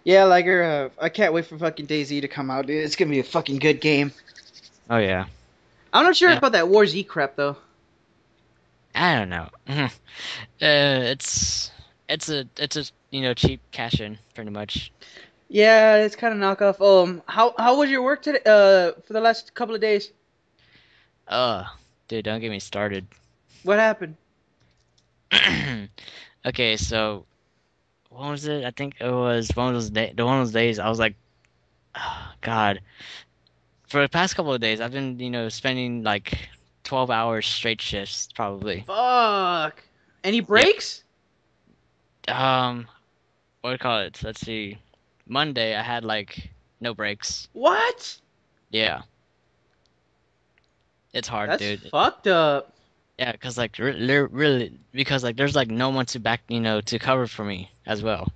Yeah, Liger, I can't wait for fucking DayZ to come out, dude. It's gonna be a fucking good game. Oh yeah. I'm not sure Yeah. about that War Z crap though. I don't know. It's a cheap cash in pretty much. Yeah, it's kind of knockoff. How was your work today? For the last couple of days, Ugh, dude, don't get me started. what happened? Okay, so what was it? I think it was one of those days. I was like, oh, God. For the past couple of days, I've been spending like 12 hours straight shifts probably. Fuck. Any Yep. breaks? Um, what do you call it? Let's see. Monday, I had like no breaks. What? Yeah, it's hard, That's dude. fucked up. Yeah, because like really, because like there's like no one to to cover for me as well.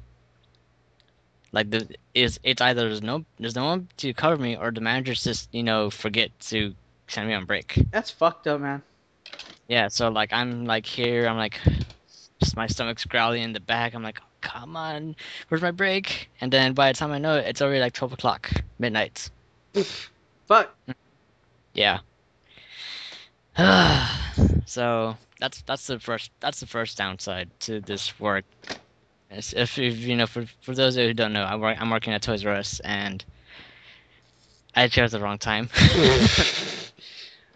Like it's either there's no one to cover me, or the managers just forget to send me on break. That's fucked up, man. Yeah, so like I'm like here, I'm like just my stomach's growling in the back. I'm like, come on, where's my break? And then by the time I know it, it's already like 12 o'clock, midnight. Fuck. Yeah. So that's the first downside to this work. If for those who don't know, I'm working at Toys R Us, and I chose the wrong time.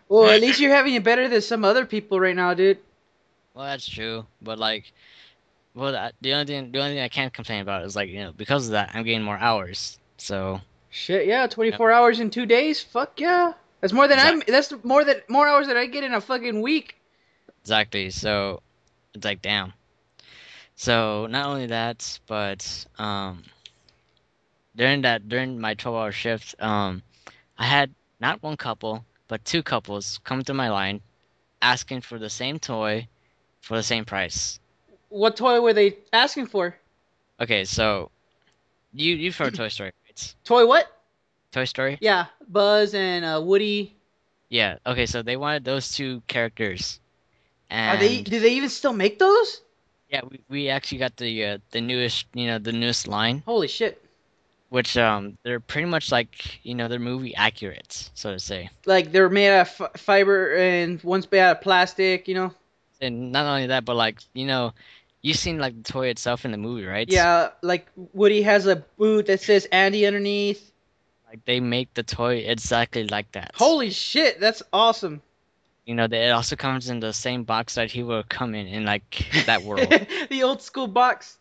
Well, at least you're having it better than some other people right now, dude. Well, that's true, but like, well, the only thing I can't complain about is like because of that I'm getting more hours. So Shit, yeah, yeah, 24 hours in 2 days. Fuck yeah. That's more than I'm. exactly, That's more hours than I get in a fucking week. exactly. So it's like damn. So not only that, but during my 12-hour shift, I had not one couple, but two couples come to my line asking for the same toy for the same price. What toy were they asking for? Okay, so you've heard Toy Story, right? Toy what? Toy Story? Yeah, Buzz and Woody. Yeah. Okay, so they wanted those two characters, Are they? and Do they even still make those? yeah, we actually got the newest the newest line, Holy shit! which they're pretty much like they're movie accurate, so to say. Like they're made out of fiber and one's made out of plastic. And not only that, but like you've seen like the toy itself in the movie, right? Yeah, like Woody has a boot that says Andy underneath. Like they make the toy exactly like that. Holy shit, that's awesome. It also comes in the same box that he will come in like that world. The old school box.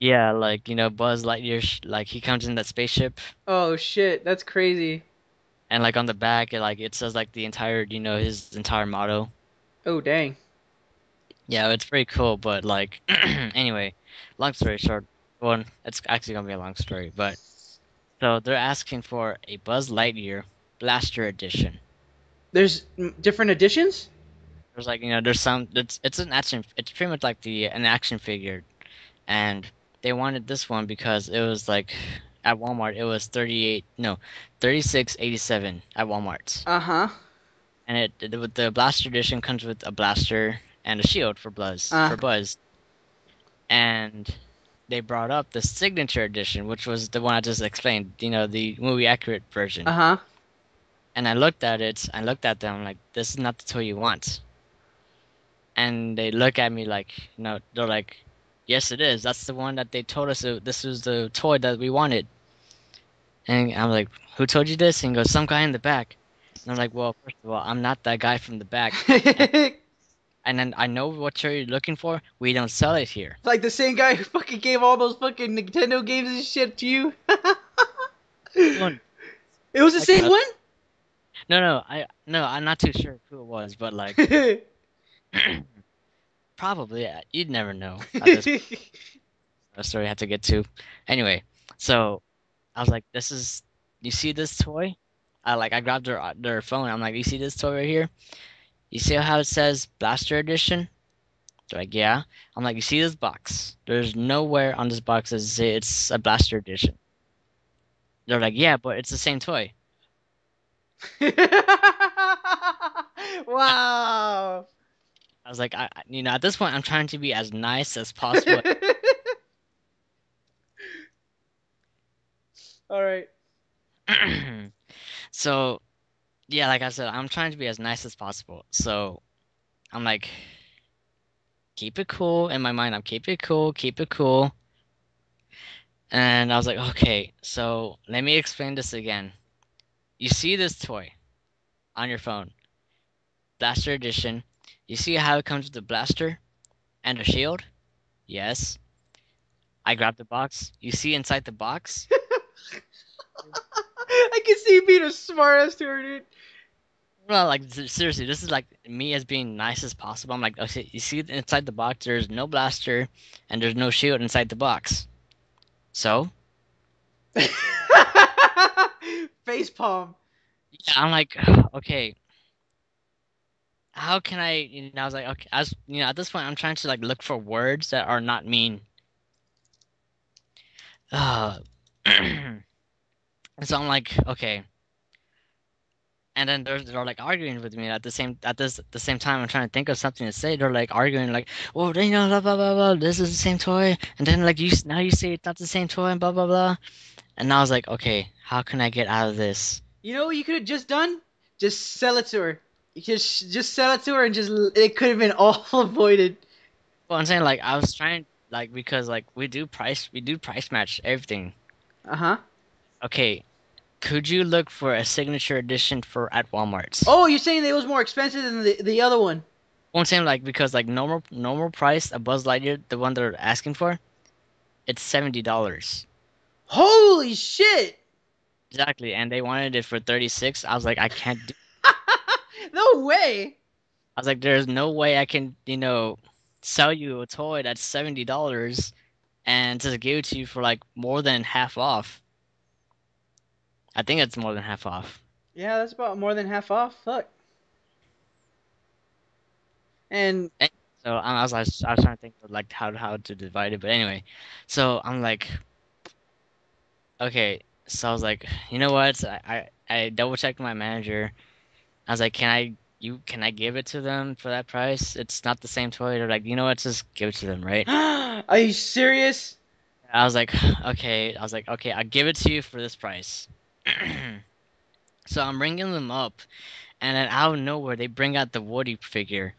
Yeah, like Buzz Lightyear, like he comes in that spaceship, Oh shit, that's crazy. and like on the back, it says like the entire, his entire motto. Oh dang. Yeah, it's pretty cool. But like, anyway, long story short, well, it's actually gonna be a long story. But so they're asking for a Buzz Lightyear Blaster Edition. There's different editions. There's like, there's some. It's an action. It's pretty much like the an action figure, and they wanted this one because it was like at Walmart it was 38 no 36.87 at Walmart, Uh huh. and with the blaster edition comes with a blaster and a shield for Uh Buzz, and they brought up the signature edition, which was the one I just explained, the movie accurate version. huh. And I looked at it, I looked at them like, this is not the toy you want. And they look at me like, they're like, yes, it is. That's the one that they told us this was the toy that we wanted. And I'm like, who told you this? And he goes, some guy in the back. And I'm like, well, first of all, I'm not that guy from the back. And, and then I know what you're looking for. We don't sell it here. Like the same guy who fucking gave all those fucking Nintendo games and shit to you. One, It was the like, same one. no, I'm not too sure who it was, but like, probably, you'd never know at this story I had to get to. Anyway, so I was like, you see this toy? I grabbed their phone. I'm like, you see this toy right here? You see how it says Blaster Edition? They're like, yeah. I'm like, you see this box? There's nowhere on this box that says it's a Blaster Edition. They're like, yeah, but it's the same toy. Wow. I was like, at this point, I'm trying to be as nice as possible. All right. So yeah, like I said, I'm trying to be as nice as possible. So I'm like, keep it cool. In my mind, I'm keep it cool, keep it cool. And I was like, okay, so let me explain this again. You see this toy on your phone, Blaster Edition. You see how it comes with the blaster and a shield? Yes. I grabbed the box. You see inside the box? I can see you being a smart ass to her, dude. Well, like seriously, this is like me as being nice as possible. I'm like, okay, you see inside the box, there's no blaster and there's no shield inside the box. So, Face palm. yeah, I'm like, okay, how can I? I was like, okay, at this point, I'm trying to like look for words that are not mean. Uh, so I'm like, okay. And then they're like arguing with me at the same time. I'm trying to think of something to say. They're like arguing like, "Oh, blah blah blah blah. This is the same toy." And then like now you say it's not the same toy and blah blah blah. And I was like, okay, how can I get out of this? You know what you could have just done? Just sell it to her. You just sell it to her and just it could have been all avoided. Well, I'm saying like I was trying like because like we do price match everything. Uh huh. Okay, could you look for a signature edition for at Walmart's? Oh, you're saying it was more expensive than the other one? Well, I'm saying like because like normal price a Buzz Lightyear, the one they're asking for, it's $70. Holy shit! Exactly, and they wanted it for 36. I was like, I can't do. No way! I was like, there's no way I can, sell you a toy that's $70 and to give it to you for like more than half off. I think it's more than half off. Yeah, that's about more than half off. Fuck. And And so I was trying to think of like how to divide it, but anyway, so I'm like, okay, so I was like, you know what? I double checked my manager. I was like, can I give it to them for that price? It's not the same toy. They're like, you know what? Just give it to them, right? are you serious? I was like, okay. I was like, okay, I'll give it to you for this price. So I'm bringing them up, and then out of nowhere, they bring out the Woody figure.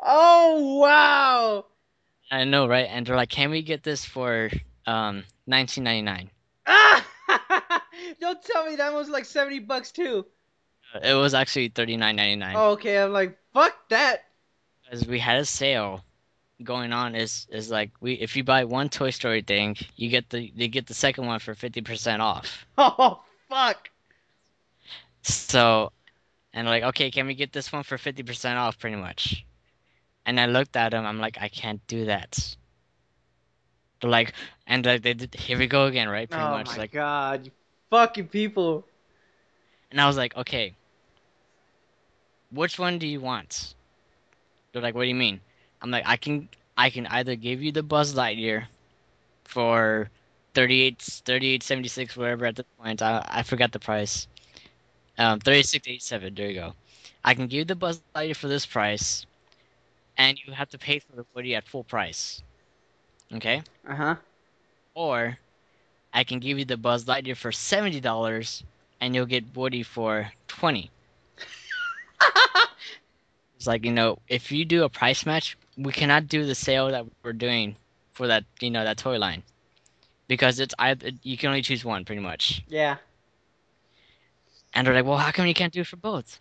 Oh wow! I know, right? And they're like, can we get this for 19.99? Ah! Don't tell me that was like $70 too. It was actually 39.99 Oh, okay, I'm like, fuck that. because we had a sale going on. Is like we if you buy one Toy Story thing, you get the second one for 50% off. Oh fuck. So and like, okay, can we get this one for 50% off, pretty much? And I looked at them. I'm like, I can't do that. They're like, and they did. Here we go again, right? Pretty Oh much my like, god, you fucking people. and I was like, okay, which one do you want? They're like, what do you mean? I'm like, I can either give you the Buzz Lightyear for 38.76, whatever at this point. I forgot the price. 36.87. There you go. I can give you the Buzz Lightyear for this price, and you have to pay for the Woody at full price. Okay? Uh huh. Or I can give you the Buzz Lightyear for $70, and you'll get Woody for 20. It's like, if you do a price match, we cannot do the sale that we're doing for that, that toy line. Because it's either you can only choose one pretty much. Yeah. And they're like, well, how come you can't do it for both?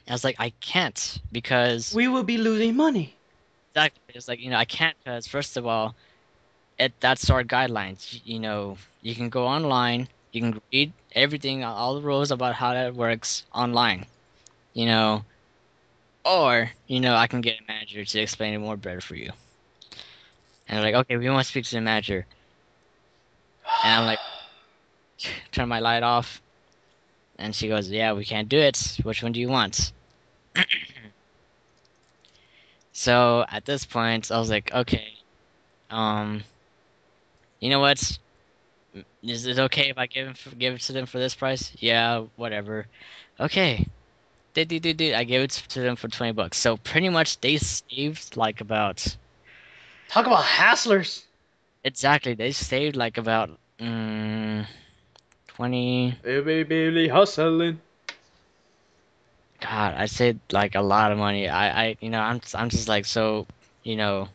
I was like, I can't because We will be losing money. exactly. It's like, I can't because first of all, that's our guidelines. You can go online, you can read everything, all the rules about how that works online. You know, or I can get a manager to explain it more better for you. And they're like, okay, we want to speak to the manager. And I'm like, turn my light off. And she goes, yeah, we can't do it. Which one do you want? So at this point, I was like, okay, um, you know what? Is it okay if I give it to them for this price? Yeah, whatever. Okay. Did. I gave it to them for $20. So pretty much they saved like about Talk about hasslers. exactly. They saved like about 20. Everybody hustling. God, I saved like a lot of money. I'm just like so, you know,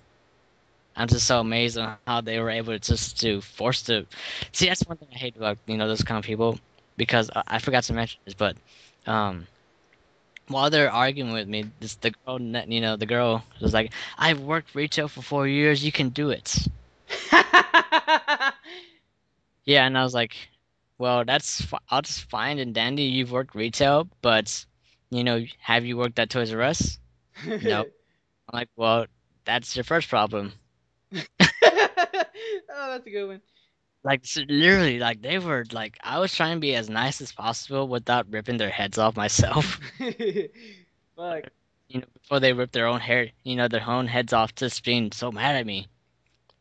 I'm just so amazed on how they were able to just to force to. See, that's one thing I hate about those kind of people because I forgot to mention this, but um, while they're arguing with me, the girl, the girl was like, "I've worked retail for 4 years. You can do it." Yeah, and I was like, "Well, I'll just fine and dandy. You've worked retail, but have you worked at Toys R Us? No." I'm like, "Well, that's your first problem." Oh, that's a good one. Like so literally, like they were like I was trying to be as nice as possible without ripping their heads off myself. Fuck. Before they ripped their own hair, their own heads off, just being so mad at me.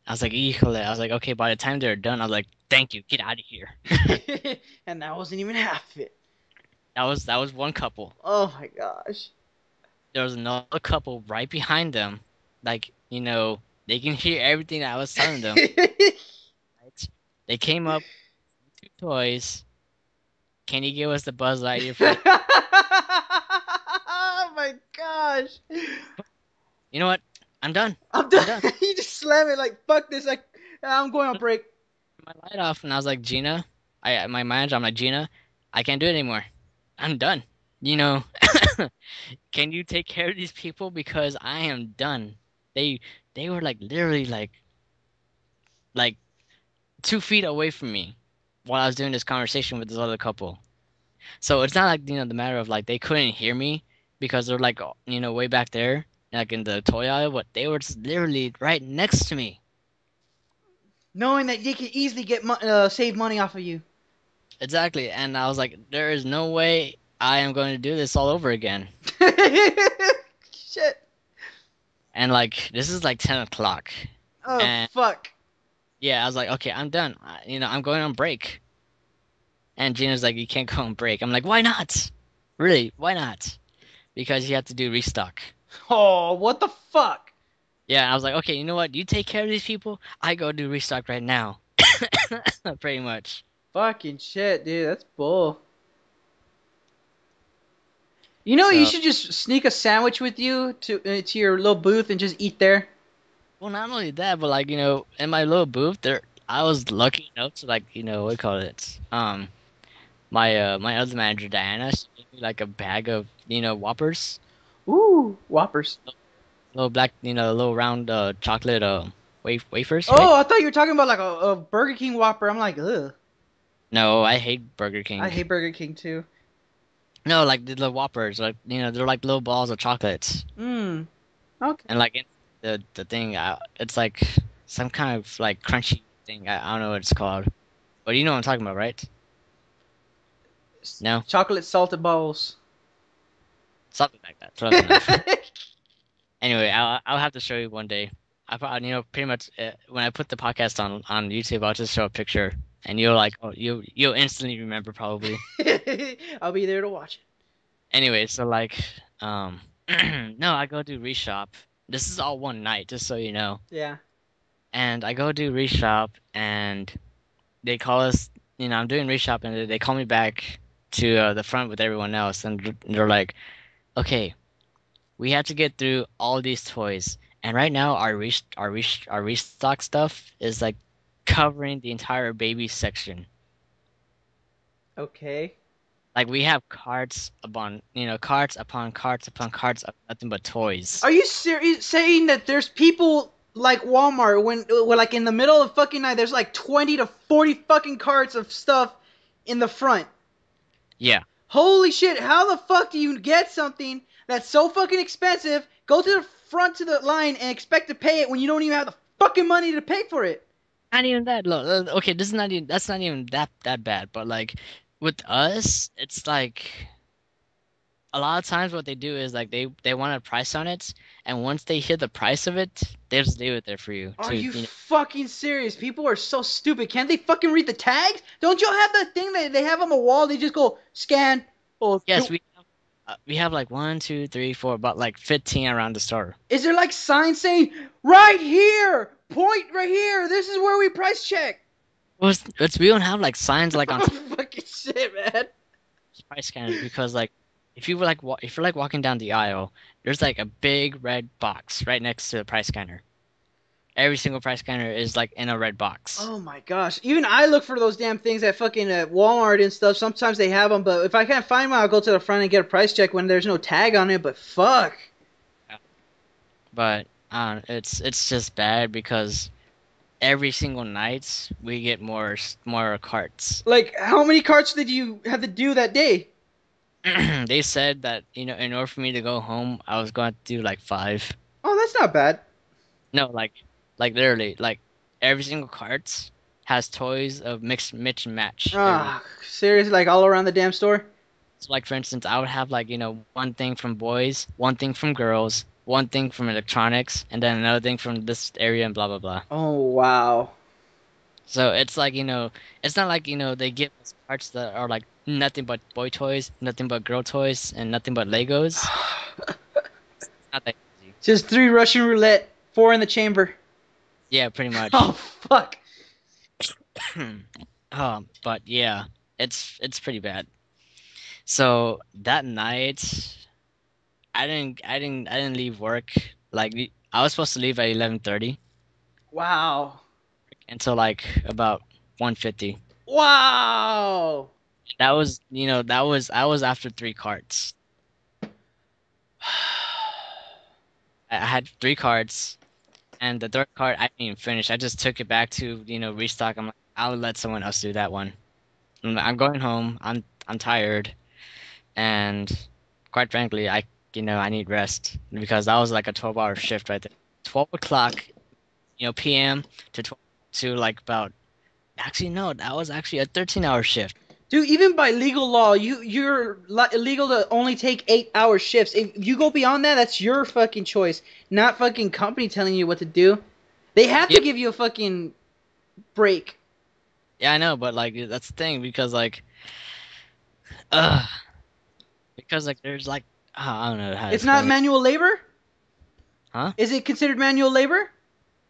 I was like, "Híjole." I was like, okay. By the time they're done, I was like, "Thank you, get out of here." And that wasn't even half it. That was one couple. Oh my gosh. There was another couple right behind them, like they can hear everything that I was telling them. Right? They came up, with two toys. Can you give us the Buzz Lightyear for? Oh my gosh. You know what? I'm done. I'm I'm done. done. You just slam it like fuck this. Like I'm going on break. My light off, and I was like, Gina, my manager, I'm like, Gina, I can't do it anymore. I'm done. You know, can you take care of these people because I am done. They they were like literally like 2 feet away from me while I was doing this conversation with this other couple. So it's not like the matter of like they couldn't hear me because they're like way back there, like in the toy aisle, but they were just literally right next to me. Knowing that they could easily get save money off of you. Exactly, and I was like, there is no way I am going to do this all over again. Shit. And like this is like 10 o'clock, Oh and fuck. yeah, I was like, okay, I'm done. I'm going on break. And Gina's like, you can't go on break. I'm like, why not? Really, why not? Because you have to do restock. Oh, what the fuck? Yeah, I was like, okay, you know what? You take care of these people. I go do restock right now. Pretty much. Fucking shit, dude. That's bull. You know, you So, should just sneak a sandwich with you to your little booth and just eat there. well, not only that, but like in my little booth there, I was lucky enough to like what do you call it? My other manager Diana, she gave me like a bag of Whoppers, Ooh, Whoppers. little black little round chocolate wafers, right? Oh, I thought you were talking about like a Burger King Whopper. I'm like, ugh. No, I hate Burger I King. hate Burger King too. No, like the Whoppers, like they're like little balls of chocolates, Mmm. Okay. and like in the thing, it's like some kind of like crunchy thing. I don't know what it's called, but you know what I'm talking about, right? No, Chocolate salted balls. something like that. Close enough. Anyway, I'll have to show you one day. I probably pretty much when I put the podcast on YouTube, I'll just show a picture, and you'll like you'll instantly remember probably. I'll be there to watch Anyway, so like no, I go do reshop. This is all one night, just so you know. it. Yeah. And I go do reshop, and they call us. I'm doing reshop, and they call me back to the front with everyone else, and they're like, "Okay, we have to get through all these toys, and right now our restock stuff is like covering the entire baby section. Okay. Like we have carts upon carts upon carts upon carts of nothing but toys." Are you serious saying that there's people like Walmart when like in the middle of fucking night there's like 20 to 40 fucking carts of stuff in the front? Yeah. Holy shit, how the fuck do you get something that's so fucking expensive, go to the front to the line and expect to pay it when you don't even have the fucking money to pay for it? Not even that. Look, okay, this is not even that's not even that bad. But like with us, it's like a lot of times what they do is like they want a price on it, and once they hear the price of it, they just leave it there for you Are to you fucking serious? People are so stupid. Can't they fucking read the tags? Don't y'all have that thing that they have on the wall? They just go scan. Oh, Yes, we have We have like 1, 2, 3, 4, about like 15 around the store. Is there like signs saying right here, point right here? This is where we price check. Well, we don't have like signs like on Fucking shit, man. price scanners because like if you were like if you're like walking down the aisle, there's like a big red box right next to the price scanner. Every single price scanner is like in a red box. Oh my gosh. Even I look for those damn things at fucking Walmart and stuff. Sometimes they have them, but if I can't find one, I'll go to the front and get a price check when there's no tag on it. But fuck. But it's just bad because every single night we get more carts. Like, how many carts did you have to do that day? They said that in order for me to go home, I was going to do like 5. Oh, that's not bad. No, like literally, like every single cart has toys of mix and match. Ah, seriously, like all around the damn store? So like for instance, I would have like one thing from boys, one thing from girls, one thing from electronics, and then another thing from this area and blah blah blah. Oh, wow. So it's like it's not like they give us parts that are like nothing but boy toys, nothing but girl toys, and nothing but Legos. It's not that easy. Just 3 Russian roulette, 4 in the chamber. Yeah, pretty much. Oh, fuck. But yeah, it's pretty bad. So that night, I didn't leave work. Like I was supposed to leave at 11:30 Wow. until like about 1:50. Wow. That was I was after 3 carts. I had 3 carts, and the third cart I didn't even finish. I just took it back to restock. I'm like, I'll let someone else do that one. I'm going home. I'm tired, and quite frankly, I need rest because that was like a 12-hour shift right there. 12 o'clock, p.m. to like about. Actually, no, that was actually a 13-hour shift. Dude, even by legal law, you're illegal to only take 8-hour shifts. If you go beyond that, that's your fucking choice, not fucking company telling you what to do. They have to give you a fucking break. Yeah, I know, but like that's the thing because like, there's like I don't know how. It's not manual labor? Huh? Is it considered manual labor?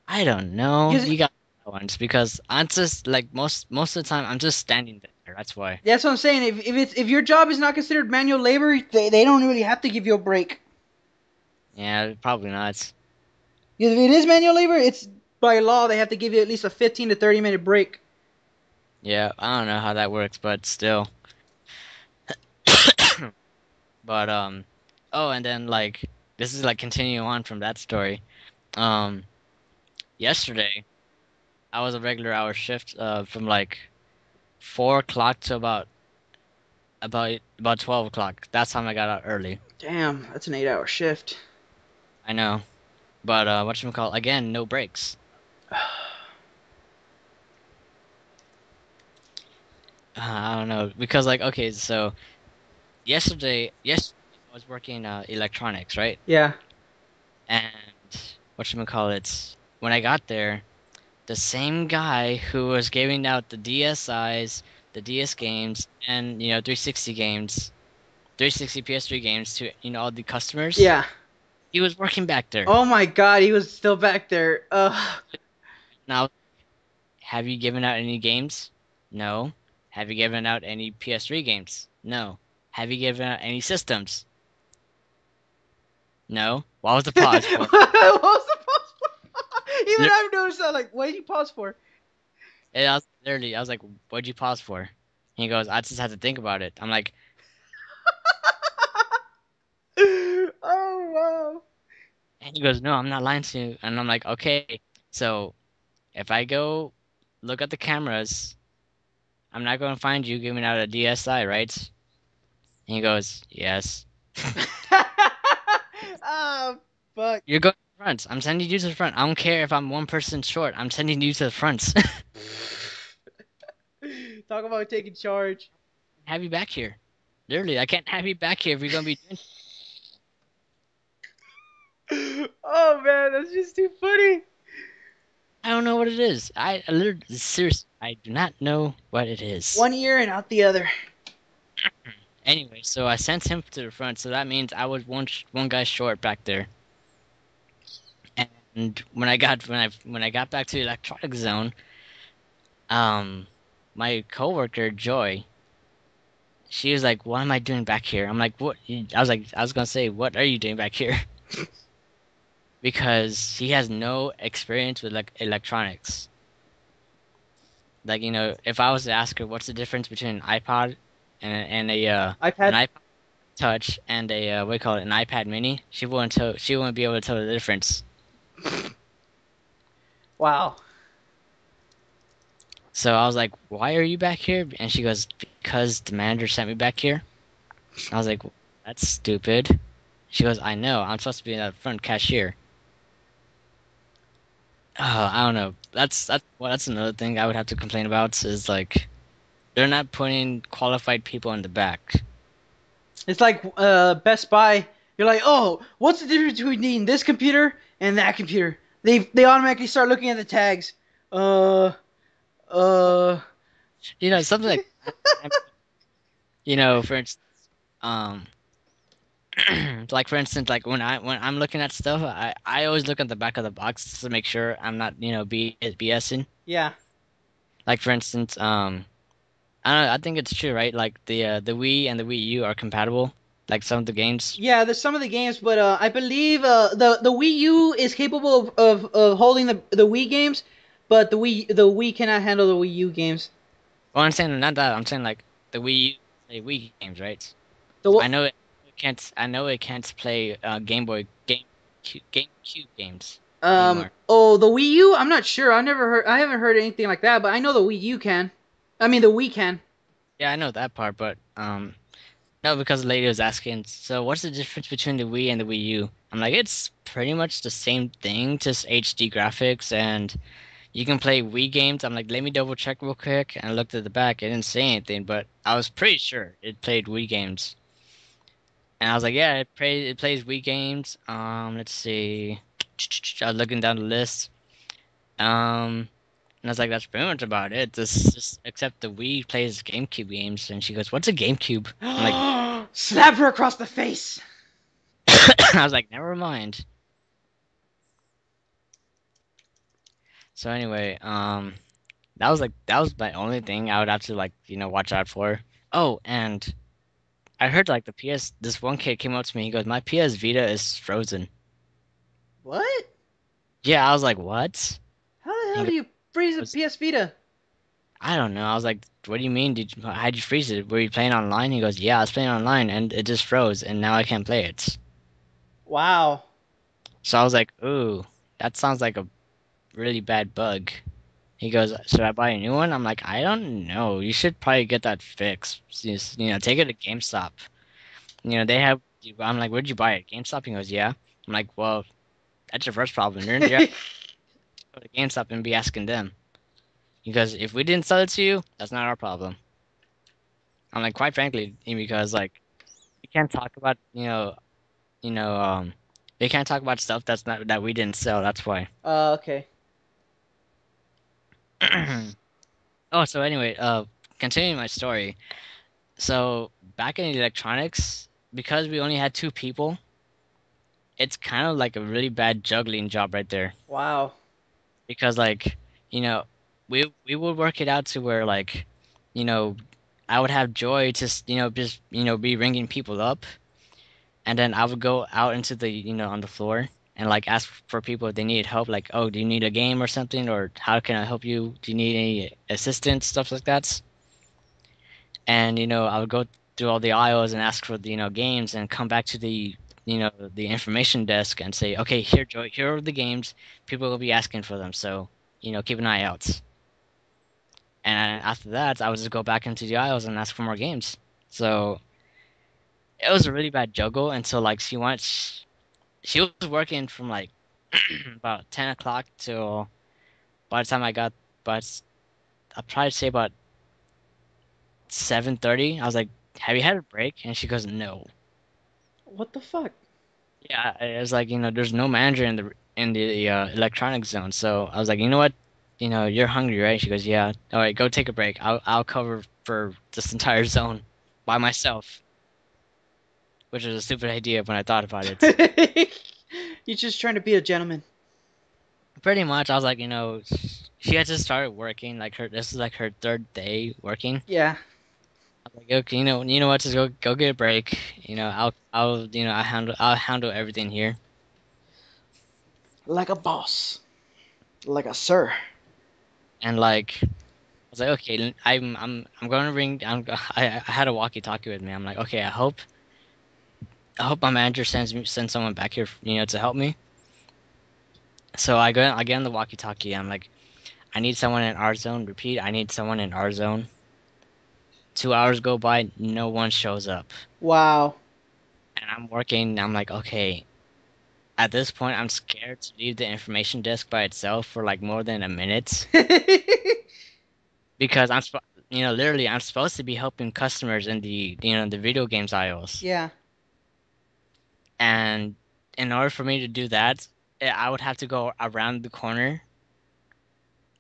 I don't know. You got ones because I'm just like most of the time I'm just standing there. That's why. That's what I'm saying. If your job is not considered manual labor, they don't really have to give you a break. Yeah, probably not. If it is manual labor, it's by law they have to give you at least a 15 to 30-minute break. Yeah, I don't know how that works, but still. But oh, and then like this is like continuing on from that story. Yesterday I was a regular hour shift from like 4 o'clock to about 12 o'clock. That's time I got out early. Damn, that's an 8-hour shift. I know, but whatchamacallit, again, no breaks. I don't know because like okay, so yesterday I was working electronics, right? Yeah. And whatchamacallit, when I got there, the same guy who was giving out the DSIs, the DS games, and 360 games, 360 PS3 games to all the customers. Yeah. He was working back there. Oh my god, he was still back there. Now, have you given out any games? No. Have you given out any PS3 games? No. Have you given out any systems? No. What was the pause for? What was the pause for? Even I've noticed that. Like, what did you pause for? And I was like, what'd you pause for? And he goes, I just had to think about it. I'm like, Oh wow. and he goes, no, I'm not lying to you. And I'm like, okay, so if I go look at the cameras, I'm not going to find you giving out a DSI, right? And he goes, yes. Oh fuck. You're going to the front. I'm sending you to the front. I don't care if I'm one person short. I'm sending you to the front. Talk about taking charge. Have you back here. Literally, I can't have you back here if you're going to be doing. Oh man, that's just too funny. I don't know what it is. I literally, seriously, I do not know what it is. One ear and out the other. Anyway, so I sent him to the front, so that means I was one guy short back there. And when I got back to the electronic zone, my coworker Joy, she was like, "What am I doing back here?" I'm like, "What?" I was gonna say, "What are you doing back here?" Because she has no experience with like electronics. Like, if I was to ask her what's the difference between an iPod and an iPad. iPod Touch and a what do you call it, an iPad Mini, she wouldn't be able to tell the difference. Wow. So I was like, "Why are you back here?" And she goes, "Because the manager sent me back here." I was like, "That's stupid." She goes, "I know. I'm supposed to be that front cashier." I don't know. That's another thing I would have to complain about is like they're not putting qualified people in the back. It's like Best Buy. You're like, oh, what's the difference between this computer and that computer? They automatically start looking at the tags. Uh, uh. Something like for instance, um, like for instance, like when I'm looking at stuff, I always look at the back of the box to make sure I'm not BSing. Yeah. Like for instance, I don't know, I think it's true, right? Like the Wii and the Wii U are compatible. Like some of the games. Yeah, there's some of the games, but I believe the Wii U is capable of holding the Wii games, but the Wii cannot handle the Wii U games. Well, I'm saying not that. I'm saying like the Wii U play Wii games, right? The I know it can't. I know it can't play GameCube games anymore. the Wii U, I'm not sure. I haven't heard anything like that, but I know the Wii U can. I mean the Wii can. Yeah, I know that part, but no, because the lady was asking. So, what's the difference between the Wii and the Wii U? I'm like, it's pretty much the same thing, just HD graphics, and you can play Wii games. I'm like, let me double check real quick, and I looked at the back. It didn't say anything, but I was pretty sure it played Wii games. And I was like, yeah, it plays Wii games. Let's see. I was looking down the list. And I was like, that's pretty much about it. This just except the Wii plays GameCube games. And she goes, "What's a GameCube?" I'm like, Slap her across the face. I was like, never mind. So anyway, that was my only thing I would have to like watch out for. Oh, and I heard like the PS. This one kid came up to me. He goes, "My PS Vita is frozen." What? Yeah, I was like, "What?" How the He hell do you freeze a goes, PS Vita? "I don't know." I was like, "What do you mean? How'd you freeze it? Were you playing online?" He goes, "Yeah, I was playing online, and it just froze, and now I can't play it." Wow. So I was like, "Ooh, that sounds like a really bad bug." He goes, "Should I buy a new one?" I'm like, "I don't know. You should probably get that fixed. Just, take it to GameStop. They have." I'm like, "Where'd you buy it? GameStop?" He goes, "Yeah." I'm like, "Well, that's your first problem. You have to go to GameStop and be asking them." He goes, "If we didn't sell it to you, that's not our problem." I'm like, quite frankly, because like we can't talk about you know we can't talk about stuff that we didn't sell. That's why. Okay. Oh, so anyway, continuing my story. So back in electronics, because we only had two people, it's kind of like a really bad juggling job right there. Wow. Because like, you know, we would work it out to where like, you know, I would have Joy to just be ringing people up, and then I would go out into the on the floor and like ask for people if they needed help, like, oh, do you need a game or something, or how can I help you? Do you need any assistance, stuff like that. And I would go through all the aisles and ask for the games, and come back to the information desk and say, okay, here, Joy, here are the games. People will be asking for them, so keep an eye out. And after that, I would just go back into the aisles and ask for more games. So it was a really bad juggle until like she was working from like about 10 o'clock till by the time I got, but I'd probably say about 7:30. I was like, have you had a break? And she goes, no. What the fuck? Yeah, it was like, there's no manager in the electronic zone. So I was like, you know what? You're hungry, right? She goes, yeah. All right, go take a break. I'll cover for this entire zone by myself. which was a stupid idea when I thought about it. You're just trying to be a gentleman. Pretty much, I was like, she had just started working. Like this is like her third day working. Yeah. I'm like, okay, you know what? Just go get a break. I'll handle everything here. Like a boss. Like a sir. And like, I was like, okay, I'm going to ring. I had a walkie-talkie with me. I'm like, okay, I hope my manager sends someone back here, to help me. So I get on the walkie-talkie. I'm like, I need someone in our zone. Repeat, I need someone in our zone. 2 hours go by, no one shows up. Wow. And I'm working. I'm like, okay. At this point, I'm scared to leave the information desk by itself for like more than a minute because literally, I'm supposed to be helping customers in the video games aisles. Yeah. And in order for me to do that, I would have to go around the corner.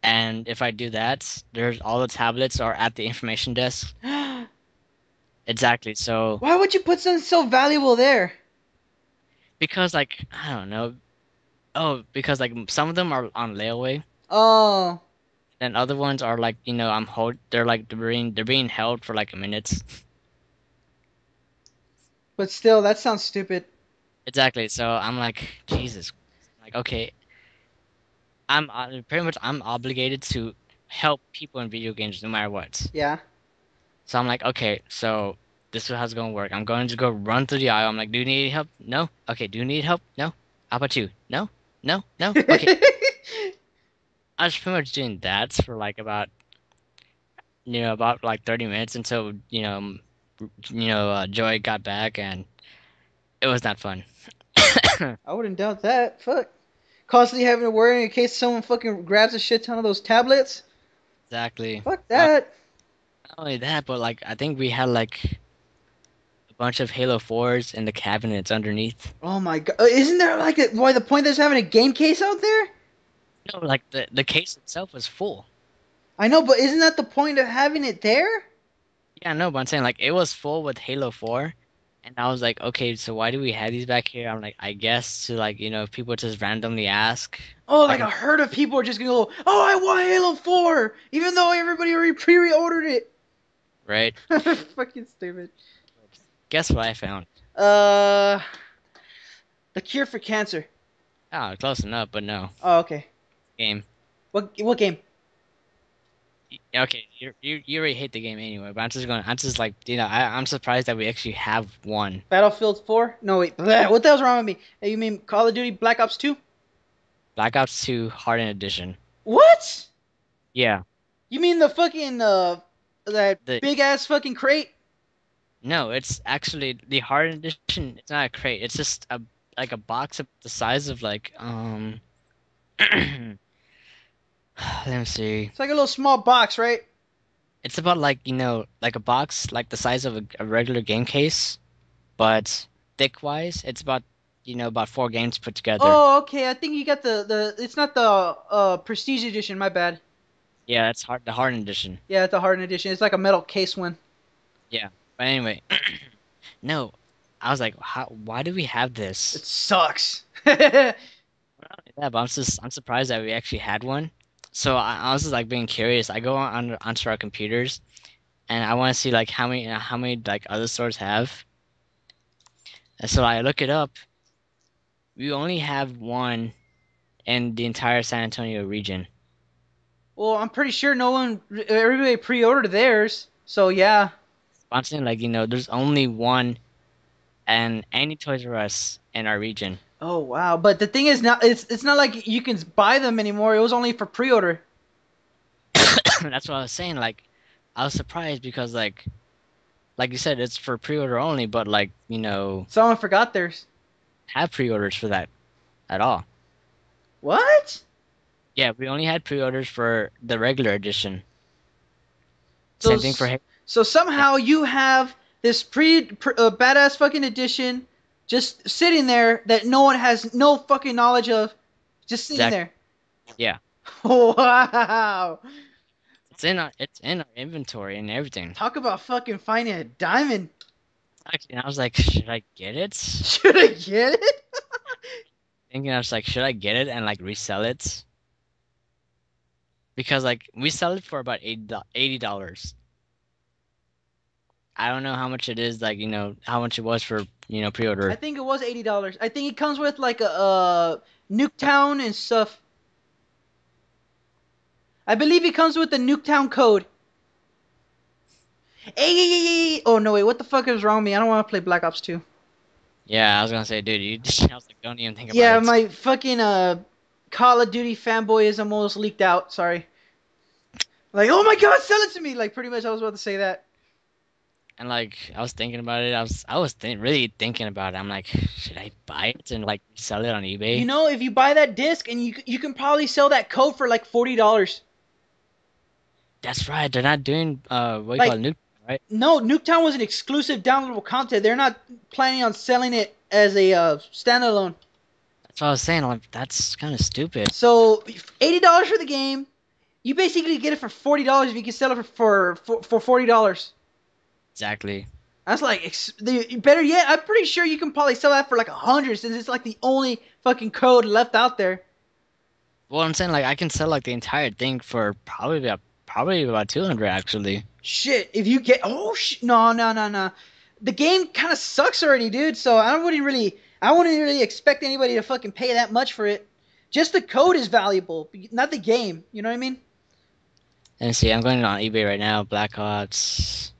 And if I do that, there's all the tablets are at the information desk. Exactly. So Why would you put something so valuable there? because like I don't know. Oh, because like some of them are on layaway, Oh. and other ones are like they're being held for like a minute. But still, that sounds stupid. Exactly. So I'm like, Jesus. Like, okay, I'm obligated to help people in video games no matter what. Yeah. So I'm like, okay, so this is how it's gonna work. I'm going to go run through the aisle. I'm like, do you need help? No. Okay. Do you need help? No. How about you? No. No. No. Okay. I was pretty much doing that for like about like 30 minutes until Joy got back, and it was not fun. I wouldn't doubt that. Fuck. Constantly having to worry in case someone fucking grabs a shit ton of those tablets. Exactly. Fuck that. Not only that, but like I think we had like a bunch of Halo 4s in the cabinets underneath. Oh my god. Isn't there like why the point there's having a game case out there? No, like the case itself was full. I know, but isn't that the point of having it there? Yeah, no, but I'm saying like it was full with Halo 4, and I was like, okay, so why do we have these back here? I'm like, I guess to like if people just randomly ask. Oh, I like can, a herd of people are just gonna go, oh, I want Halo 4, even though everybody already pre-ordered it. right? Fucking stupid. Guess what I found? Uh, the cure for cancer. Oh, close enough, but no. Oh, okay. Game. What game? Okay, you already hate the game anyway, but I'm just like, I'm surprised that we actually have one. Battlefield 4? No, wait. Bleh, what the hell's wrong with me? Hey, you mean Call of Duty Black Ops 2? Black Ops 2 Hardened Edition. What? Yeah. You mean the fucking that The big ass fucking crate? No, it's actually the Hardened Edition. It's not a crate. It's just like a box of the size of like let me see. It's like a little small box, right? It's about like like a box like the size of a regular game case, but thick wise, it's about 4 games put together. Oh, okay. I think you got the. It's not the Prestige Edition. My bad. Yeah, it's the Hardened Edition. Yeah, it's a Hardened Edition. It's like a metal case one. Yeah, but anyway, no, I was like, why do we have this? It sucks. Yeah, but I'm surprised that we actually had one. So I was just like being curious. I go onto our computers, and I want to see like how many like other stores have. And so I look it up. We only have one in the entire San Antonio region. Well, I'm pretty sure everybody pre-ordered theirs. So yeah. I'm saying like there's only one, and any Toys R Us in our region. Oh wow. But the thing is, it's not like you can buy them anymore. It was only for pre-order. That's what I was saying. Like, I was surprised because like you said, it's for pre-order only, but like Someone forgot theirs. have pre-orders for that at all. What? Yeah, we only had pre-orders for the regular edition. Same thing for So somehow you have this badass fucking edition just sitting there that no one has no fucking knowledge of, just sitting there. Yeah. Wow. It's in our inventory and everything. Talk about fucking finding a diamond. Actually, I was like, should I get it? Should I get it? Thinking I was like, should I get it and like resell it? Because like we sell it for about $80. I don't know how much it is, like how much it was for I pre-order. think it was $80. I think it comes with like a Nuketown and stuff. I believe it comes with the Nuketown code. Hey! Oh no, wait, what the fuck is wrong with me? I don't want to play Black Ops 2. Yeah, I was gonna say, dude, I was like, don't even think about Yeah, it. my fucking Call of Duty fanboyism almost leaked out. Sorry. Like, oh my god, sell it to me! Like, pretty much, I was about to say that. And like I was thinking about it. I was really thinking about it. I'm like, should I buy it and like sell it on You eBay? know, if you buy that disc, and you can probably sell that code for like $40. That's right. They're not doing what do you call Like, it, nuke, right? no, Nuketown was an exclusive downloadable content. They're not planning on selling it as a standalone. That's what I was saying. Like, that's kind of stupid. So $80 for the game. You basically get it for $40 if you can sell it for $40. Exactly. That's like better yet. I'm pretty sure you can probably sell that for like 100 since it's like the only fucking code left out there. Well, I'm saying like I can sell like the entire thing for probably about 200 actually. Shit, if you get no. The game kind of sucks already, dude. So I wouldn't really expect anybody to fucking pay that much for it. Just the code is valuable, not the game. You know what I mean? And see, I'm going on eBay right now. Black Ops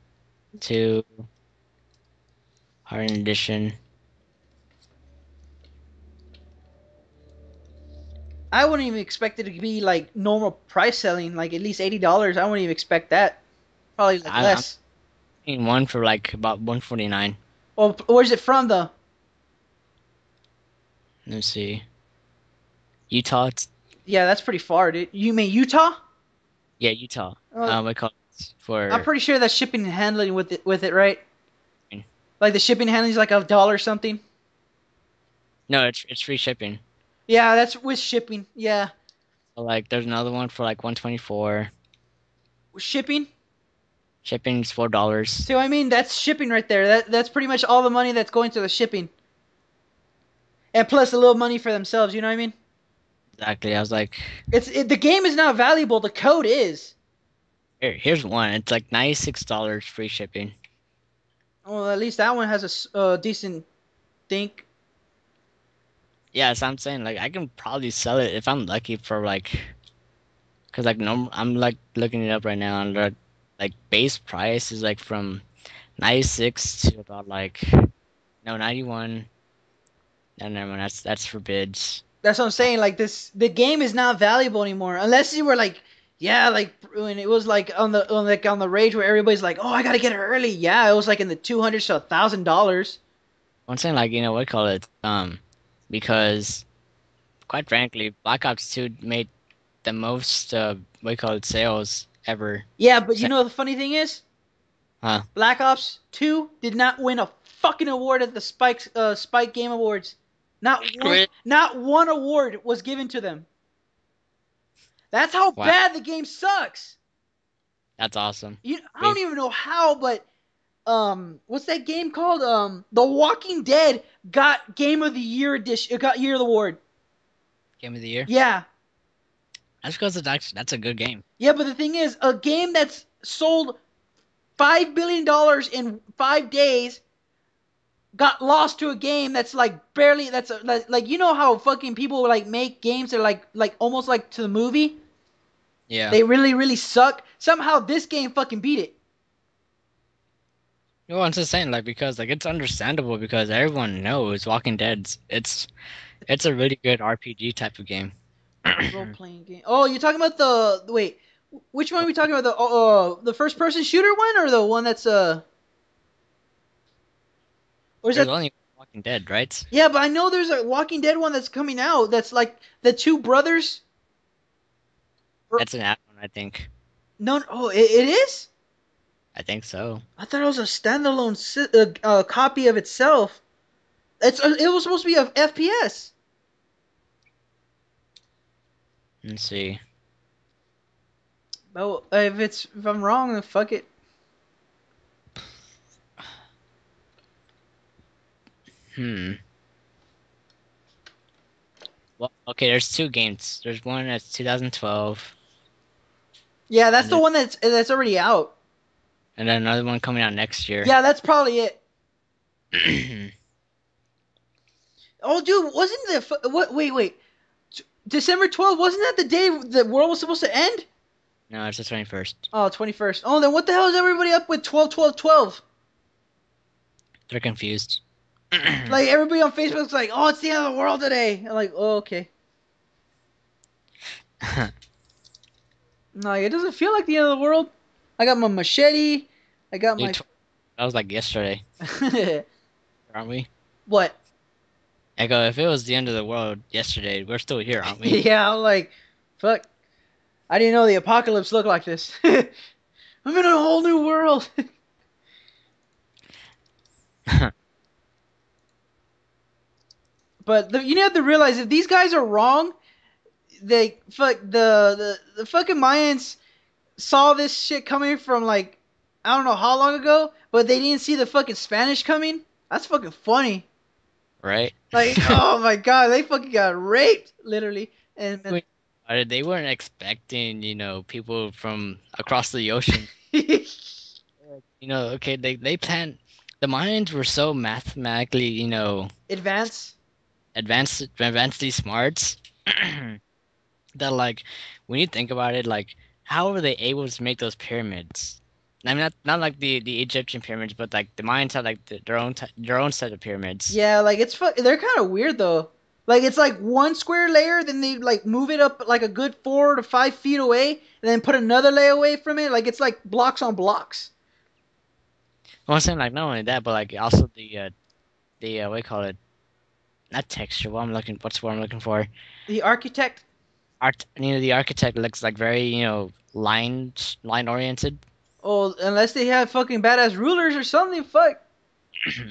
2 Hardened Edition. I wouldn't even expect it to be like normal price selling, like at least $80. I wouldn't even expect that. Probably like I'm less. seeing one for like about 149. Well, where's it from though? Let's see. Utah. Yeah, that's pretty far, dude. You mean Utah? Yeah, Utah. Oh, We call it I'm for. pretty sure that's shipping and handling with it, right? Like the shipping and handling is like $1 or something. No, it's free shipping. Yeah, that's with shipping. Yeah, So, like, there's another one for like 124. shipping. Shipping's $4. So I mean, that's shipping right there. That's pretty much all the money that's going to the shipping, and plus a little money for themselves. You know what I mean? Exactly. I was like, The game is not valuable. The code is. here's one. It's like $96 free shipping. Well, at least that one has a decent think. Yeah, so I'm saying like I can probably sell it if I'm lucky for like, cause like no, I'm like looking it up right now and the like base price is like from 96 to about like no 91. No, never mind. That's for bids. That's what I'm saying. Like the game is not valuable anymore unless you were like, yeah, like when it was like on the rage where everybody's like, oh, I gotta get it early. Yeah, it was like in the $200 to $1,000. I'm saying like what call it because quite frankly Black Ops 2 made the most what call it sales ever. Yeah, but you know the funny thing is, Huh? Black Ops 2 did not win a fucking award at the Spike Game Awards. Not one award was given to them. That's how Wow, bad the game sucks. that's awesome. I don't even know how, but what's that game called? The Walking Dead got Game of the Year edition. It got Year of the Award. Game of the year. Yeah, That's because that's a good game. yeah, but the thing is, a game that's sold $5 billion in 5 days got lost to a game that's like barely like you know how fucking people like make games that are like almost like to the movie. Yeah. They really suck. Somehow this game fucking beat it. No, I'm just saying, like, because like it's understandable because everyone knows Walking Dead's it's a really good RPG type of game. Role playing game. Oh, you're talking about the wait. Which one are we talking about? The first person shooter one or the one that's or is There's that? only Walking Dead, right? Yeah, but I know there's a Walking Dead one that's coming out. That's like the two brothers. That's an add-on, I think. No, oh, it is. I think so. I thought it was a standalone copy of itself. It was supposed to be a FPS. Let's see. Oh, if I'm wrong, then fuck it. Well, okay, there's two games. There's one that's 2012, Yeah, that's and the one that's already out. then another one coming out next year. Yeah, that's probably it. Oh, dude, wasn't what? Wait. December 12th, wasn't that the day the world was supposed to end? No, it's the 21st. Oh, 21st. Oh, then what the hell is everybody up with 12, 12, 12? They're confused. Like, everybody on Facebook's like, oh, it's the end of the world today. I'm like, oh, okay. No, it doesn't feel like the end of the world. I got my machete. I got Dude, my... that was like yesterday, aren't we? What? I go, if it was the end of the world yesterday, we're still here, aren't we? Yeah, I'm like, fuck. I didn't know the apocalypse looked like this. I'm in a whole new world. But you have to realize if these guys are wrong, the fucking Mayans saw this shit coming from like I don't know how long ago, but they didn't see the fucking Spanish coming. That's fucking funny. Right? Like, oh my god, they fucking got raped, literally. And They weren't expecting, people from across the ocean. Okay, they planned. The Mayans were so mathematically, advancedly smart that, like, when you think about it, like, how were they able to make those pyramids? I mean, not like the Egyptian pyramids, but like the Mayans had like their own set of pyramids. Yeah, like they're kind of weird though. Like it's like one square layer, then they like move it up like a good 4 to 5 feet away, and then put another layer away from it. Like it's like blocks on blocks. Well, I'm saying like not only that, but like also the what do you call it? Not texture. What's what I'm looking for? The architect. The architect looks like very line oriented. Oh, unless they have fucking badass rulers or something. Fuck.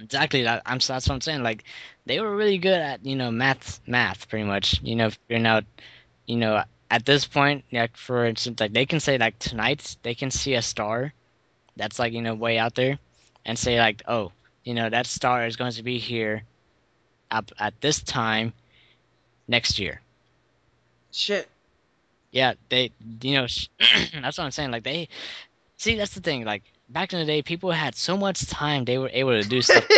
Exactly. That's what I'm saying. Like they were really good at math pretty much. Figuring out at this point, like for instance, like they can say like tonight they can see a star that's like way out there, and say like, oh, that star is going to be here up at this time next year. Shit. Yeah, they that's what I'm saying. Like they see, that's the thing. Like back in the day, people had so much time; they were able to do stuff. The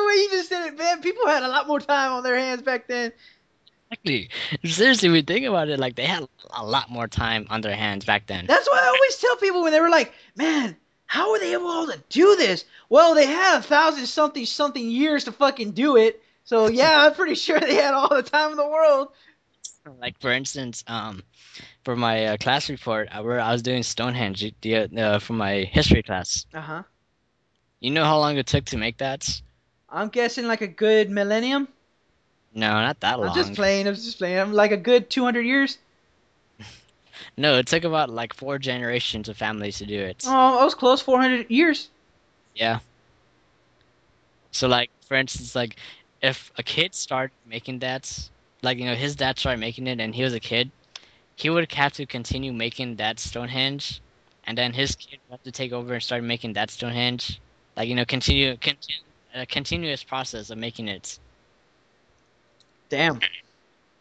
way you just said it, man, people had a lot more time on their hands back then. Exactly. Seriously, we think about it, like they had a lot more time on their hands back then. That's why I always tell people when they were like, man, how were they able to do this? Well, they had 1,000 something years to fucking do it. So yeah, I'm pretty sure they had all the time in the world. Like for instance, for my class report, where I was doing Stonehenge for my history class. Uh-huh. You know how long it took to make that? I'm guessing like a good millennium. No, not that long. I'm just playing. I'm like a good 200 years. No, it took about like 4 generations of families to do it. Oh, I was close. 400 years. Yeah. So like, for instance, like if a kid started making that, like his dad started making it and he was a kid, he would have to continue making that Stonehenge, and then his kid would have to take over and start making that Stonehenge. Like continue a continuous process of making it. Damn.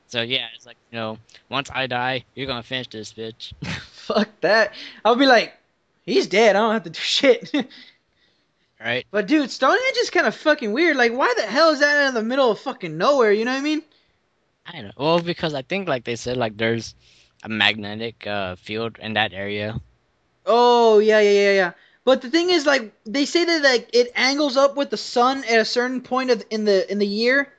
So yeah, it's like once I die, you're gonna finish this, bitch. Fuck that. I'll be like, he's dead. I don't have to do shit. Right. But dude, Stonehenge is kind of fucking weird. Like, why the hell is that in the middle of fucking nowhere? You know what I mean? I know. Well, because I think like they said, like there's a magnetic field in that area. Oh yeah. But the thing is, like, they say that like it angles up with the sun at a certain point in the year.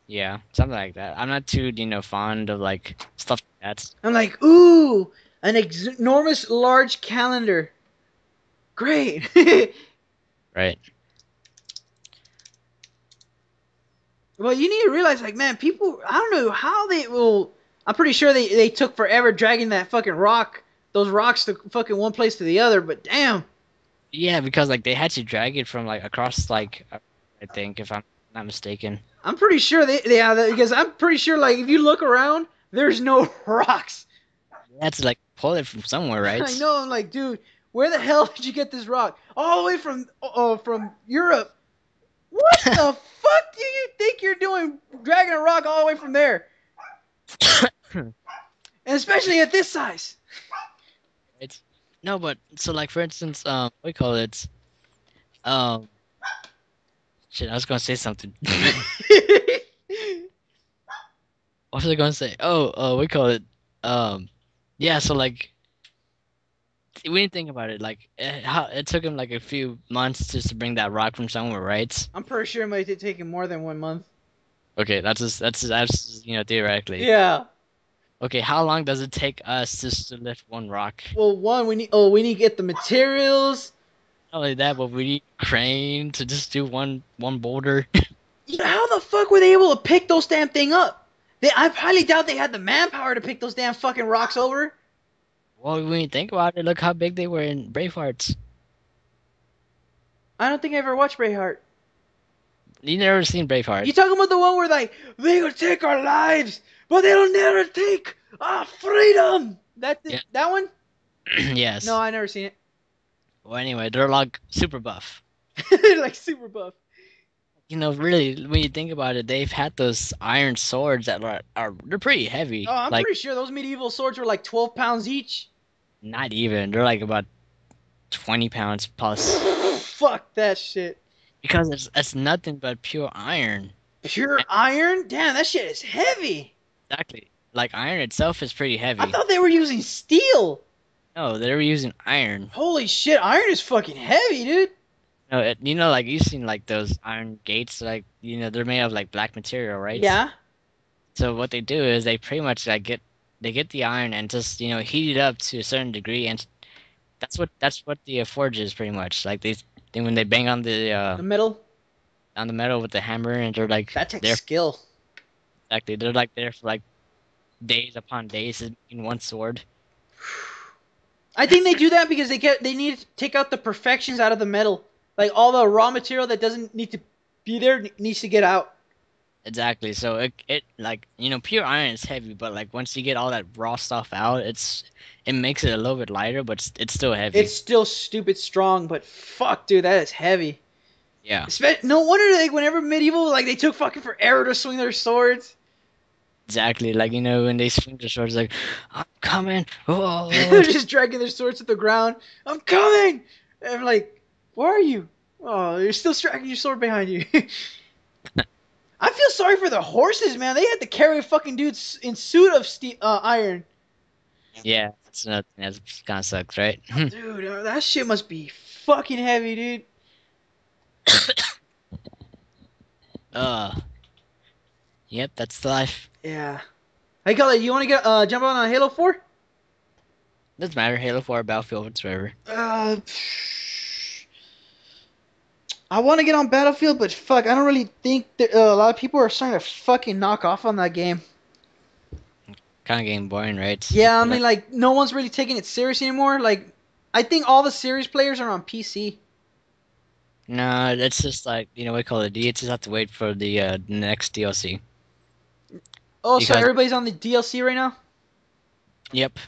Yeah, something like that. I'm not too fond of like stuff like that. I'm like, ooh, an enormous large calendar. Great. Right. Well, you need to realize, like, man, people, I don't know how they will. I'm pretty sure they took forever dragging those rocks to fucking one place to the other, but damn. Yeah, because like they had to drag it from like across like I think if I'm not mistaken. I'm pretty sure because I'm pretty sure like if you look around, there's no rocks. They had to like pull it from somewhere, right? I know. I'm like, dude, where the hell did you get this rock? All the way from Europe. What the fuck do you think you're doing dragging a rock all the way from there? And especially at this size. It's no, but so like for instance, what do you call it? Um, shit, I was gonna say something. What was I gonna say? What do you call it? Yeah. So like, we didn't think about it. Like, how it took him like a few months just to bring that rock from somewhere, right? I'm pretty sure it might have taken more than 1 month. Okay, that's theoretically. Yeah. Okay, how long does it take us just to lift one rock? Well, we need to get the materials. Not only that, but we need a crane to just do one boulder. How the fuck were they able to pick those damn thing up? I highly doubt they had the manpower to pick those damn fucking rocks over. Well, when you think about it, look how big they were in Bravehearts. I don't think I ever watched Braveheart. You never seen Braveheart? You talking about the one where like they will take our lives, but they'll never take our freedom? That one? Yes. No, I never seen it. Well, anyway, they're like super buff. Like super buff. You know, really, when you think about it, they've had those iron swords that they're pretty heavy. Oh, I'm like, pretty sure those medieval swords were like 12 pounds each. Not even. They're like about 20 pounds plus. Fuck that shit. Because it's nothing but pure iron. Pure iron? Damn, that shit is heavy. Exactly. Like, iron itself is pretty heavy. I thought they were using steel. No, they were using iron. Holy shit, iron is fucking heavy, dude. No, like, you've seen, like, those iron gates, like, they're made of, like, black material, right? Yeah. So what they do is they pretty much, like, get the iron and just, heat it up to a certain degree, and that's what the forge is, pretty much. Like, when they bang on the metal? On the metal with the hammer, and they're, like... That takes skill. Exactly. They're, like, there for, like, days upon days in one sword. I think they do that because they need to take out the perfections out of the metal. Like, all the raw material that doesn't need to be there needs to get out. Exactly. So it like, pure iron is heavy, but like once you get all that raw stuff out, it makes it a little bit lighter, but it's still heavy. It's still stupid strong, but fuck, dude, that is heavy. Yeah. No wonder, like, whenever medieval, like, they took fucking forever to swing their swords. Exactly. Like, when they swing their swords, like, I'm coming. Oh. They're just dragging their swords to the ground. I'm coming. And I'm like, where are you? Oh, you're still dragging your sword behind you. I feel sorry for the horses, man. They had to carry a fucking dude in suit of iron. Yeah, that kind of sucks, right? Dude, that shit must be fucking heavy, dude. Yep, that's the life. Yeah. Hey, Gully, you want to get jump on a Halo 4? Doesn't matter. Halo 4, Battlefield, whatever. I want to get on Battlefield, but fuck, I don't really think that a lot of people are starting to fucking knock off on that game. Kind of getting boring, right? Yeah, I mean, like, no one's really taking it serious anymore. Like, I think all the serious players are on PC. No, it's just like, we call it. You just have to wait for the next DLC. Oh, so everybody's on the DLC right now? Yep.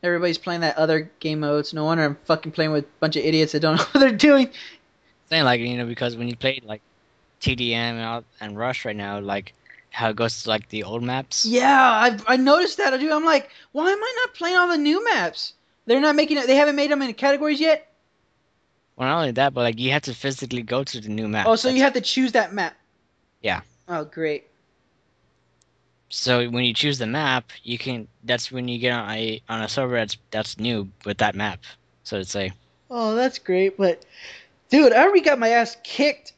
Everybody's playing that other game modes. No wonder I'm fucking playing with a bunch of idiots that don't know what they're doing. Saying like, because when you play like TDM and Rush right now, like how it goes to like the old maps. Yeah, I noticed that, dude. I'm like, why am I not playing all the new maps? They're not making it. They haven't made them into categories yet. Well, not only that, but like you have to physically go to the new map. Oh, so you have to choose that map. Yeah. Oh, great. So when you choose the map, that's when you get on a server that's new with that map, so to say. Oh, that's great, but dude, I already got my ass kicked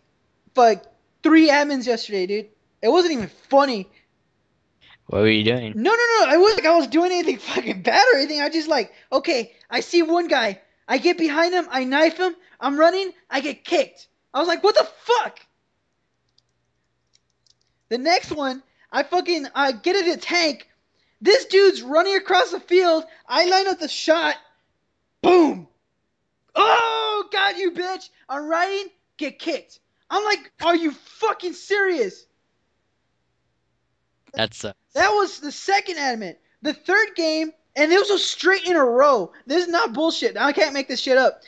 by 3 admins yesterday, dude. It wasn't even funny. What were you doing? No. I wasn't like I was doing anything fucking bad or anything. I just like, okay, I see one guy. I get behind him. I knife him. I'm running. I get kicked. I was like, what the fuck? The next one, I get in a tank. This dude's running across the field. I line up the shot. Boom. Oh, God, you bitch. I'm riding. Get kicked. I'm like, are you fucking serious? That was the second admin. The third game, and it was a straight in a row. This is not bullshit. I can't make this shit up.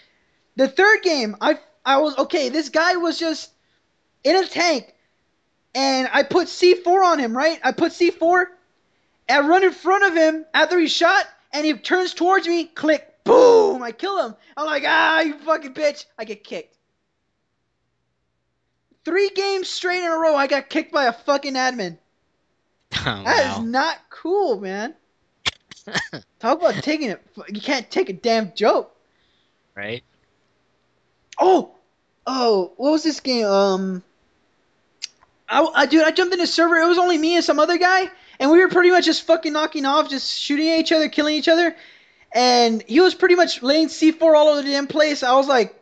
The third game, I was, okay, this guy was just in a tank, and I put C4 on him, right? I put C4, and I run in front of him after he's shot, and he turns towards me, click, boom, I kill him. I'm like, you fucking bitch. I get kicked. 3 games straight in a row, I got kicked by a fucking admin. Oh, That is wow. not cool, man. Talk about taking it. You can't take a damn joke. Right? Oh, what was this game? Dude, I jumped in a server. It was only me and some other guy, and we were pretty much just fucking knocking off, just shooting at each other, killing each other. And he was pretty much laying C4 all over the damn place. I was like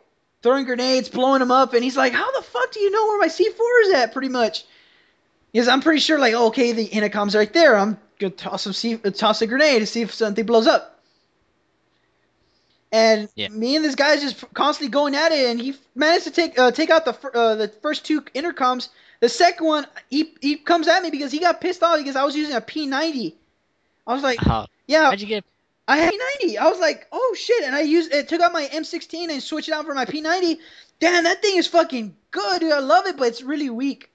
throwing grenades, blowing him up, and he's like, "How the fuck do you know where my C4 is at?" Pretty much, because I'm pretty sure, like, oh, okay, the intercom's right there. I'm gonna toss a grenade to see if something blows up. And Yeah. me and this guy's just constantly going at it, and he managed to take out the first 2 intercoms. The second one, he comes at me because he got pissed off because I was using a P90. I was like, yeah, How'd you get? I had P90. I was like, oh shit, and it took out my M16 and switched it out for my P90. Damn, that thing is fucking good, dude. I love it, but it's really weak.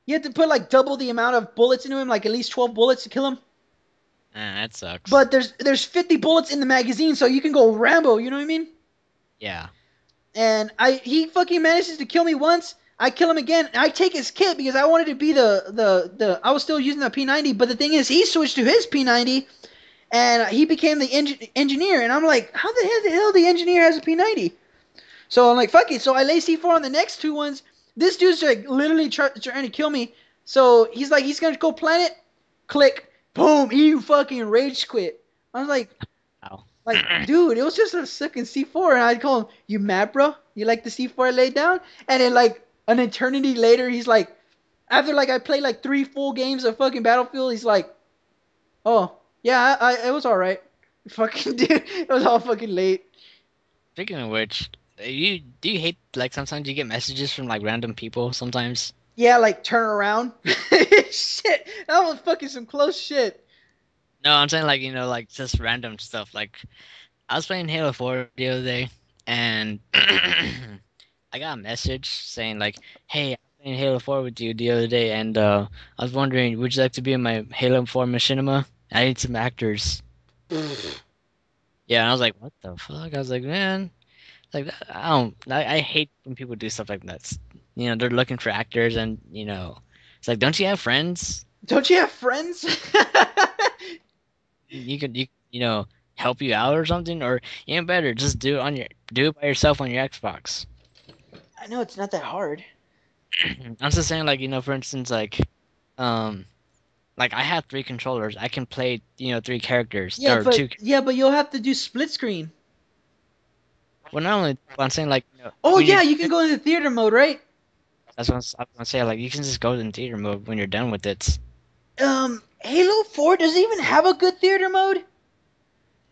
You have to put like double the amount of bullets into him, like at least 12 bullets to kill him. That sucks. But there's 50 bullets in the magazine, so you can go Rambo. You know what I mean? Yeah. And he fucking manages to kill me once. I kill him again. I take his kit because I wanted to be I was still using the P90, but the thing is, he switched to his P90, and he became the engineer. And I'm like, how the hell the engineer has a P90? So I'm like, fuck it. So I lay C4 on the next 2 ones. This dude's like literally trying to kill me. So he's like, he's gonna go plant it. Click, boom, he fucking rage quit. I was like, Wow. dude, it was just a second C4, and I'd call him, you mad, bro? You like the C4 I laid down? And then like an eternity later, he's like, after like I played like 3 full games of fucking Battlefield, he's like, oh yeah, it was all right. Fucking dude, it was all fucking late. Speaking of which, do you hate like sometimes you get messages from like random people sometimes? Yeah, like turn around. Shit, that was fucking some close shit. No, I'm saying like like just random stuff. Like I was playing Halo 4 the other day, and I got a message saying like, "Hey, I'm playing Halo 4 with you the other day, and I was wondering, would you like to be in my Halo 4 machinima? I need some actors." Yeah, and I was like, "What the fuck?" I was like, "Man, like I don't, I hate when people do stuff like that. They're looking for actors, and it's like, don't you have friends? Don't you have friends? You could help you out or something, or even better, just do it by yourself on your Xbox." I know it's not that hard. I'm just saying, like, for instance, um, like I have 3 controllers. I can play, 3 characters Yeah, or but 2. you'll have to do split screen. Well, not only, but I'm saying like, Oh when yeah, you're, you can go into theater mode, right? that's what I was gonna say. Like, you can just go in theater mode when you're done with it. Halo 4 does it even have a good theater mode?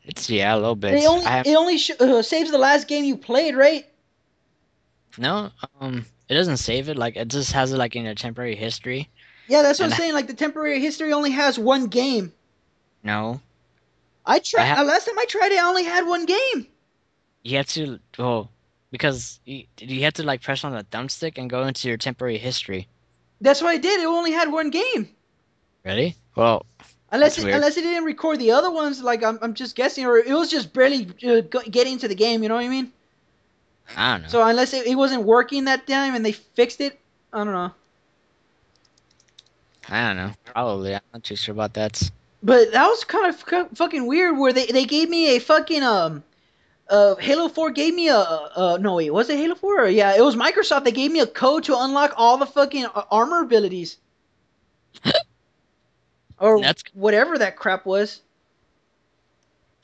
It's yeah, a little It bit. only it only saves the last game you played, right? No, it doesn't save it. Like, it just has it like in a temporary history. Yeah, that's what I'm And saying. Like the temporary history only has 1 game. no, I I tried have. last time I tried it, I only had 1 game. You have to because you have to like press on the thumbstick and go into your temporary history. That's what I did. It only had 1 game. Really? Well, Unless that's it weird. unless it didn't record the other ones, like I'm just guessing, or it was just barely getting into the game. You know what I mean? I don't know. So unless it wasn't working that time and they fixed it, I don't know. I don't know. Probably. I'm not too sure about that. But that was kind of fucking weird. Where they gave me a fucking Halo 4 gave me no wait, was it Halo 4? Yeah, it was Microsoft. They gave me a code to unlock all the fucking armor abilities or That's whatever that crap was.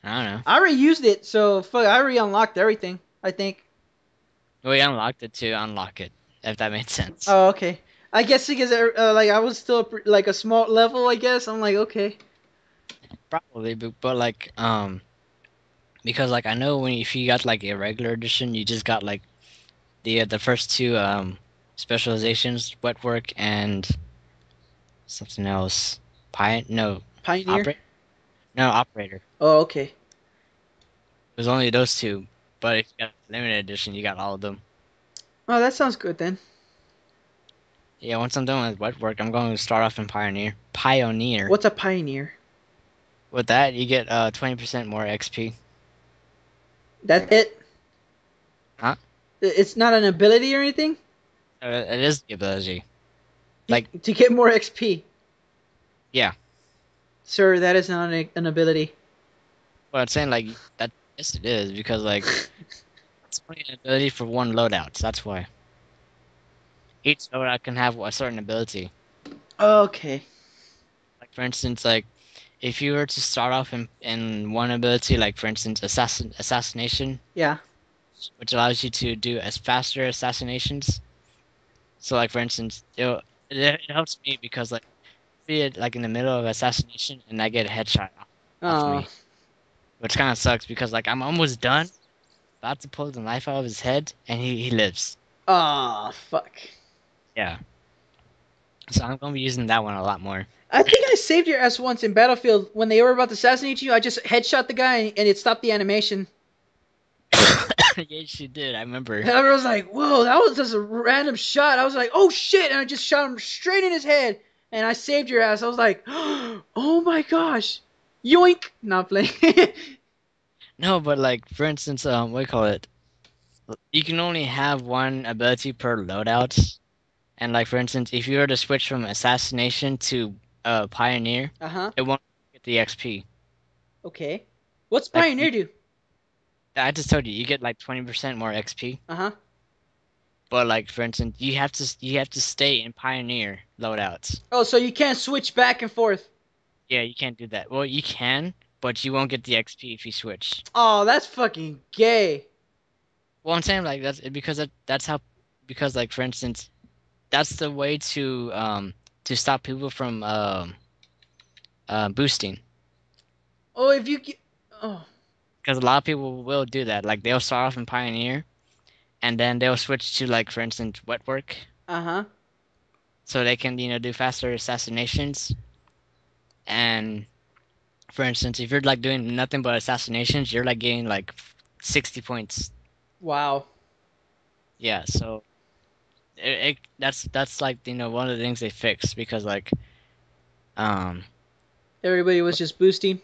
I don't know. I already used it, so fuck, I already unlocked everything, I think. We unlocked it to unlock it, if that made sense. Oh, okay. I guess because like I was still like a small level, I guess. I'm like, okay. Probably, but like because like I know when if you got like a regular edition, you just got like the first 2 specializations, wet work and something else. No, Pioneer. operator. No, operator. It Oh, okay. was only those 2, but if you got limited edition, you got all of them. Oh, that sounds good then. Yeah, once I'm done with wet work, I'm going to start off in Pioneer. Pioneer. What's a pioneer? With that, you get 20% more XP. That's it? Huh? It's not an ability or anything? It is the ability. Like, to get more XP. yeah. Sir, that is not an ability. Well, I'm saying, like, that, yes, it is, because, like, it's only an ability for one loadout, so that's why. Each loadout can have a certain ability. Okay. Like, for instance, like, if you were to start off in one ability, like, for instance, assassination, Yeah. which allows you to do as faster assassinations. So, like, for instance, it helps me because, like, be it, like, in the middle of assassination, and I get a headshot off Oh. me. Which kind of sucks, because, like, I'm almost done, about to pull the knife out of his head, and he lives. Oh, fuck. Yeah. So I'm gonna be using that one a lot more. I think I saved your ass once in Battlefield when they were about to assassinate you. I just headshot the guy and it stopped the animation. Yes, she did. I remember. And I was like, "Whoa, that was just a random shot." I was like, "Oh shit!" And I just shot him straight in his head, and I saved your ass. I was like, "Oh my gosh, yoink!" Not playing. No, but like for instance, what do you call it? You can only have one ability per loadout, and like for instance, if you were to switch from assassination to pioneer, Uh-huh. it won't get the XP. Okay. What's Like Pioneer do? I just told you, you get like 20% more XP. Uh-huh. But like for instance, you have to stay in pioneer loadouts. Oh, so you can't switch back and forth. Yeah, you can't do that. Well, you can, but you won't get the XP if you switch. Oh, that's fucking gay. Well, I'm saying like that's how because like for instance, that's the way to stop people from boosting. Oh, if you get... Oh. Because a lot of people will do that. Like they'll start off in pioneer, and then they'll switch to like for instance wet work, Uh-huh. so they can do faster assassinations. And for instance, if you're like doing nothing but assassinations, you're like getting like 60 points. Wow. Yeah, so that's like one of the things they fixed because like um Everybody was just boosting.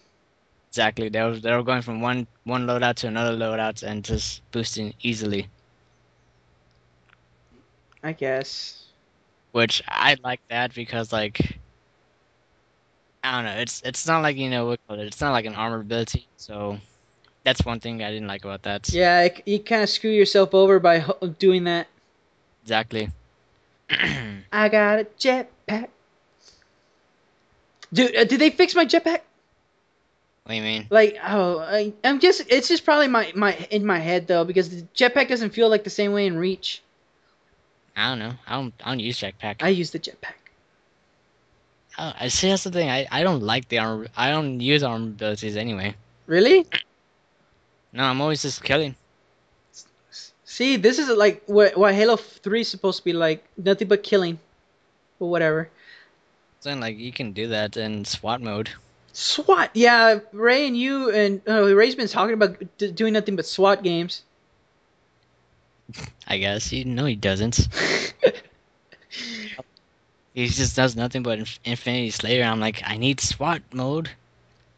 exactly they were going from one loadout to another loadout and just boosting easily, I guess. which I like that because like I don't know, it's not like what call it, it's not like an armor ability, so that's one thing I didn't like about that. Yeah, you kind of screw yourself over by doing that. Exactly. I got a jetpack. Dude, did they fix my jetpack? What do you mean? Like, oh, I'm just, it's just probably my in my head though, because the jetpack doesn't feel like the same way in Reach. I don't know. I don't use jetpack. I use the jetpack. I see, that's the thing. I don't like the armor. I don't use armor abilities anyway. Really? No, I'm always just killing. See, this is like what Halo 3 is supposed to be like. Nothing but killing. But whatever. Then like you can do that in SWAT mode. SWAT. Yeah, Ray and you and Ray's been talking about doing nothing but SWAT games. I guess he doesn't. He just does nothing but Infinity Slayer. I'm like, I need SWAT mode.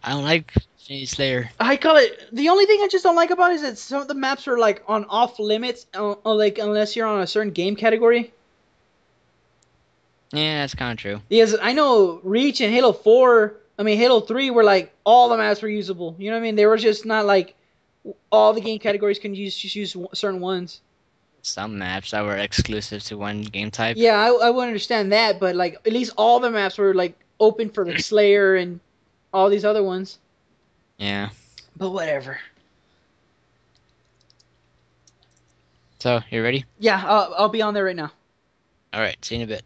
I don't like Infinity Slayer. I call it. The only thing I just don't like about it is that some of the maps are like on off limits, like unless you're on a certain game category. Yeah, that's kind of true. Because I know Reach and Halo 4, I mean Halo 3 were like all the maps were usable. You know what I mean? They were just not like all the game categories can use certain ones. Some maps that were exclusive to one game type. Yeah, I would understand that, but like at least all the maps were like open for like Slayer and all these other ones. Yeah. But whatever. So, you ready? Yeah, I'll be on there right now. All right, see you in a bit.